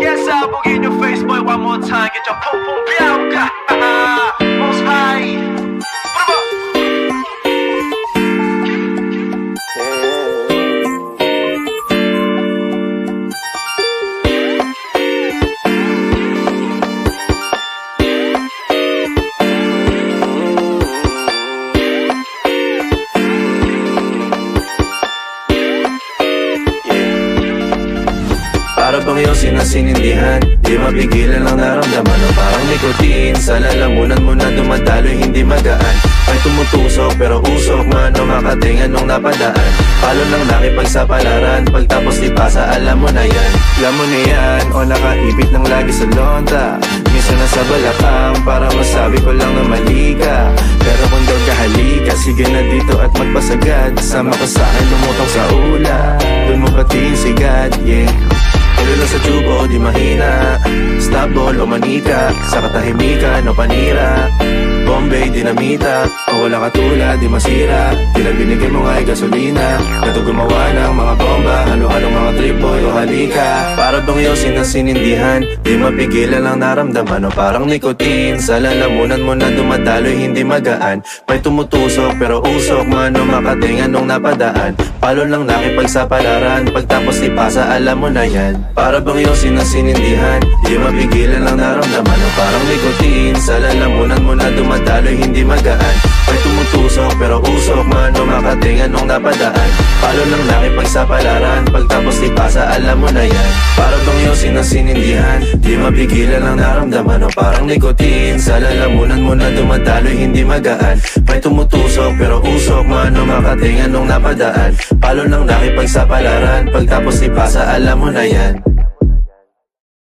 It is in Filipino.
Yes, I'll boogie in your face, boy, one more time. Get your pum pum bianca. Most high. Put 'em up. Para bang iyong sinasinindihan, di mapigilan ang naramdaman o parang nikotin. Sa lalamunan mo na dumadaloy, hindi magaan. May tumutusok pero usok man o makatingan nung napadaan. Palo lang nakipagsapalaran, pagtapos di pasa, alam mo na yan. Alam mo na yan, o nakaipit lang lagi sa lonta. Minsan nasa balakang, para masabi ko lang na mali ka. Pero kung daw kahalika, sige na dito at magpasagad. Sama ka sa'kin, lumutang sa ula. Doon mo patiin si God, yeah. Tuloy lang sa tubo, di mahina. Stop ball o manika, sa katahimikan o panira. Bombay, dinamita, o wala katulad, di masira. Tila binigay mo nga'y gasolina. Gato gumawa ng mga bomba, halo-halong mga trip boy o halika. Para bang iyong sinasinindihan, di mapigilan ang naramdaman o parang nikotin. Sa lalamunan mo na dumadaloy, hindi magaan. May tumutusok pero usok man o makatingan nung napadaan. Palo lang nakipagsapalaran, pagtapos ipasa, alam mo na yan. Para bang iyong sinasinindihan, di mapigilan ang naramdaman o parang nikotin. Sa lalamunan mo na dumadaloy, hindi magaan. May tumutusok pero usok man o makatingan nung napadaan. Palo lang nakipagsapalaran, pagtapos ipasa, alam mo na yan. Para bang iyong sinasinindihan, di mapigilan ang naramdaman o parang nikotin. Sa lalamunan mo na dumadaloy, hindi magaan. May tumutusok pero usok man o makatingan nung napadaan. Palo lang nakipagsapalaran, pagtapos ipasa, alam mo na yan.